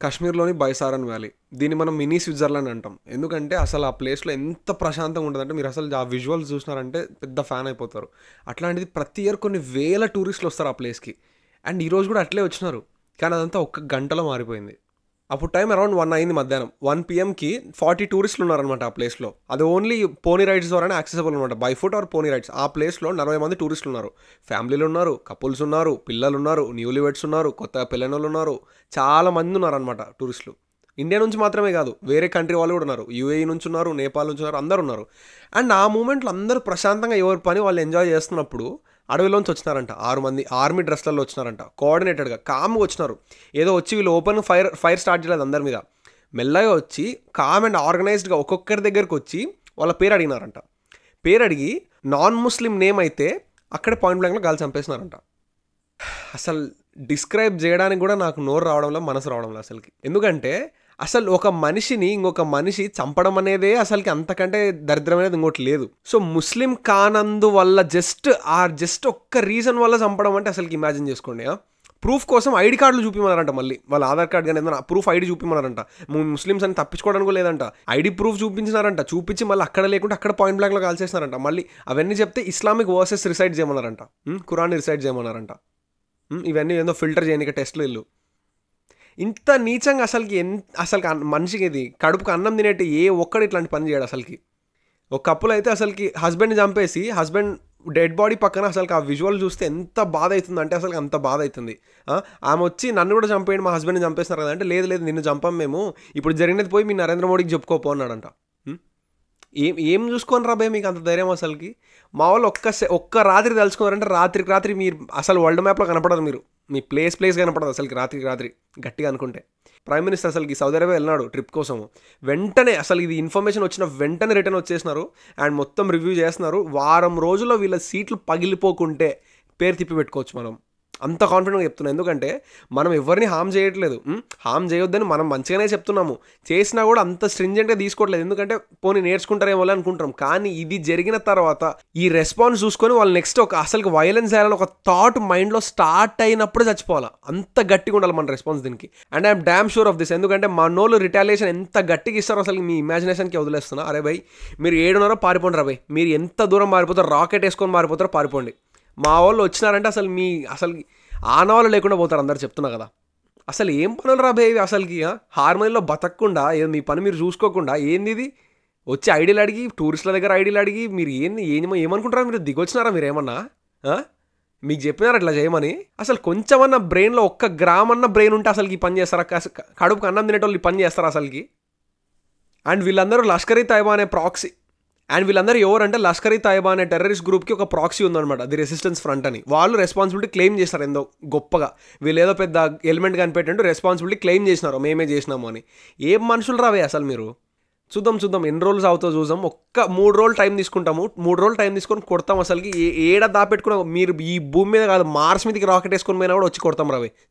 కాశ్మీర్లోని బైసారన్ వ్యాలీ. దీన్ని మనం మినీ స్విట్జర్లాండ్ అంటాం. ఎందుకంటే అసలు ఆ ప్లేస్లో ఎంత ప్రశాంతంగా ఉంటుందంటే మీరు అసలు ఆ విజువల్స్ చూసినారంటే పెద్ద ఫ్యాన్ అయిపోతారు. అట్లాంటిది ప్రతి ఇయర్ కొన్ని వేల టూరిస్టులు వస్తారు ఆ ప్లేస్కి. అండ్ ఈరోజు కూడా అట్లే వచ్చినారు. కానీ అదంతా ఒక్క గంటలో మారిపోయింది. అప్పుడు టైం అరౌండ్ 1 అయింది మధ్యాహ్నం. 1 PM-కి 40 టూరిస్టులు ఉన్నారనమాట ఆ ప్లేస్లో. అది ఓన్లీ పోనీ రైడ్స్ ద్వారానే యాక్సెసిబుల్ అనమాట, బై ఫుట్ ఆర్ పోనీ రైడ్స్. ఆ ప్లేస్లో 40 మంది టూరిస్టులు ఉన్నారు. ఫ్యామిలీలు ఉన్నారు, కపుల్స్ ఉన్నారు, పిల్లలు ఉన్నారు, న్యూలీ వెడ్స్ ఉన్నారు, కొత్తగా పెళ్ళైన వాళ్ళు ఉన్నారు. చాలా మంది ఉన్నారనమాట టూరిస్టులు. ఇండియా నుంచి మాత్రమే కాదు, వేరే కంట్రీ వాళ్ళు కూడా ఉన్నారు. యూఏఈ నుంచి ఉన్నారు, నేపాల్ నుంచి ఉన్నారు, అందరు ఉన్నారు. అండ్ ఆ మూమెంట్లో అందరూ ప్రశాంతంగా ఎవరి పని వాళ్ళు ఎంజాయ్ చేస్తున్నప్పుడు అడవిలోంచి వచ్చినారంట 6 మంది. ఆర్మీ డ్రెస్లలో వచ్చినారంట, కోఆర్డినేటెడ్గా కామ్గా వచ్చినారు. ఏదో వచ్చి వీళ్ళు ఓపెన్ ఫైర్ స్టార్ట్ చేయలేదు అందరి మీద. మెల్లగా వచ్చి కామ్ అండ్ ఆర్గనైజ్డ్గా ఒక్కొక్కరి దగ్గరికి వచ్చి వాళ్ళ పేరు అడిగినారంట. పేరు అడిగి నాన్ ముస్లిం నేమ్ అయితే అక్కడే పాయింట్ బ్లాంక్లో గాలి చంపేసినారంట. అసలు డిస్క్రైబ్ చేయడానికి కూడా నాకు నోరు రావడంలో, మనసు రావడంలో అసలుకి. ఎందుకంటే అసలు ఒక మనిషిని ఇంకొక మనిషి చంపడం అనేదే అసలుకి అంతకంటే దరిద్రమైనది ఇంకోటి లేదు. సో ముస్లిం కానందు వల్ల జస్ట్ ఒక్క రీజన్ వల్ల చంపడం అంటే అసలుకి ఇమాజిన్ చేసుకోండి. ప్రూఫ్ కోసం ఐడి కార్డులు చూపిమన్నారంట. మళ్ళీ వాళ్ళ ఆధార్ కార్డు కానీ ఏదైనా ప్రూఫ్ ఐడి చూపిమన్నారంట. ముస్లిమ్స్ అని తప్పించుకోవడానికి కూడా లేదంట, ఐడి ప్రూఫ్ చూపించినారంట. చూపించి మళ్ళీ అక్కడ లేకుంటే అక్కడ పాయింట్ బ్లాంక్లో కాల్చేసినారంట. మళ్ళీ అవన్నీ చెప్తే ఇస్లామిక్ వర్సెస్ రిసైడ్ చేయమన్నారంట, ఖురాన్ని రిసైడ్ చేయమన్నారంట. ఇవన్నీ ఏదో ఫిల్టర్ చేయడానికి టెస్ట్లు ఇల్లు. ఇంత నీచంగా అసలుకి మనిషికి ఇది కడుపుకు అన్నం తినేట్టు ఏ ఒక్కడు ఇట్లాంటి పని చేయడు అసలుకి. ఒక కప్పులు అయితే అసలుకి హస్బెండ్ని చంపేసి హస్బెండ్ డెడ్ బాడీ పక్కన అసలు ఆ విజువల్ చూస్తే ఎంత బాధ అవుతుంది అంటే అసలు అంత బాధ అవుతుంది. ఆమె వచ్చి నన్ను కూడా చంపేయండి, మా హస్బెండ్ని చంపేస్తున్నారు కదా అంటే, లేదు నిన్ను చంపం మేము, ఇప్పుడు జరిగినది పోయి మీ నరేంద్ర మోడీకి చెప్పుకోపో అన్నాడంట. ఏం చూసుకొని రాబోయే మీకు అంత ధైర్యం అసలుకి? మా వాళ్ళు ఒక్క రాత్రి తలుచుకున్నారంటే రాత్రికి రాత్రి మీరు అసలు వరల్డ్ మ్యాప్లో కనపడదు. మీరు మీ ప్లేస్ కనపడదు అసలుకి రాత్రికి రాత్రి గట్టిగా అనుకుంటే. ప్రైమ్ మినిస్టర్ అసలుకి సౌదీ అరేబియా వెళ్ళినాడు ట్రిప్ కోసం. వెంటనే అసలు ఇది ఇన్ఫర్మేషన్ వచ్చిన వెంటనే రిటర్న్ వచ్చేసినారు అండ్ మొత్తం రివ్యూ చేస్తున్నారు. వారం రోజుల్లో వీళ్ళ సీట్లు పగిలిపోకుంటే పేరు తిప్పి పెట్టుకోవచ్చు మనం. అంత కాన్ఫిడెంట్గా చెప్తున్నాం. ఎందుకంటే మనం ఎవరిని హామ్ చేయట్లేదు, హామ్ చేయొద్దని మనం మంచిగానే చెప్తున్నాము. చేసినా కూడా అంత స్ట్రింజెంట్గా తీసుకోవట్లేదు. ఎందుకంటే పోనీ నేర్చుకుంటారేమో అనుకుంటాం. కానీ ఇది జరిగిన తర్వాత ఈ రెస్పాన్స్ చూసుకొని వాళ్ళు నెక్స్ట్ అసలు వైలెన్స్ చేయాలని ఒక థాట్ మైండ్లో స్టార్ట్ అయినప్పుడు చచ్చిపోవాలి. అంత గట్టిగా ఉండాలి మన రెస్పాన్స్ దీనికి. And I'm damn sure of this. ఎందుకంటే మనోళ్ళు రిటాలియేషన్ ఎంత గట్టిగా ఇస్తారో అసలు మీ ఇమాజినేషన్కి వదిలేస్తున్నా. అరే భయ్ మీరు 7:30 పారిపోండి రా భయ్, మీరు ఎంత దూరం పారిపోతారో, రాకెట్ వేసుకొని పారిపోతారో పారిపోండి. మా వాళ్ళు వచ్చినారంటే అసలు ఆనవాళ్ళు లేకుండా పోతారు అందరు, చెప్తున్నా కదా. అసలు ఏం పనులు రాబోయేవి అసలుకి? హార్మోనిలో బతకకుండా మీ పని మీరు చూసుకోకుండా ఏంది ఇది వచ్చి ఐడీలు అడిగి, టూరిస్టుల దగ్గర ఐడీలు అడిగి మీరు ఏమనుకుంటారా? మీరు దిగొచ్చినారా? మీరు ఏమన్నా మీకు చెప్పినారా ఇట్లా చేయమని? అసలు కొంచెమన్నా బ్రెయిన్లో 1 గ్రామన్న బ్రెయిన్ ఉంటే అసలుకి ఈ పని చేస్తారా? కడుపుకు అన్నం తినేటోళ్ళు ఈ పని చేస్తారా అసలుకి? అండ్ వీళ్ళందరూ లష్కర్ ఈ తైబా అనే ప్రాక్సీ. అండ్ వీళ్ళందరూ ఎవరంటే లష్కర్ ఈ తైబా అనే టెర్రరిస్ట్ గ్రూప్కి ఒక ప్రాక్సీ ఉందన్నమాట, ది రెసిస్టెన్స్ ఫ్రంట్ అని. వాళ్ళు రెస్పాన్సిబిలిటీ క్లెయిమ్ చేస్తారు ఎంతో గొప్పగా. వీళ్ళు ఏదో పెద్ద ఎలిమెంట్ కనిపెట్టినట్టు రెస్పాన్సిబిలిటీ క్లెయిమ్ చేసినారు, మేమే చేసినాము అని. ఏం మనుషులు రావే అసలు మీరు? చూద్దాం ఎన్ని రోజులు అవుతుందో చూద్దాం. 3 రోజులు టైం తీసుకుంటాము. 3 రోజులు టైం తీసుకొని కొడతాం. అసలుకి ఏడ దాపెట్టుకున్నా మీరు ఈ భూమి మీద కాదు, మార్స్ మీదకి రాకెట్ వేసుకొని పోయినా కూడా వచ్చి కొడతాం రావే.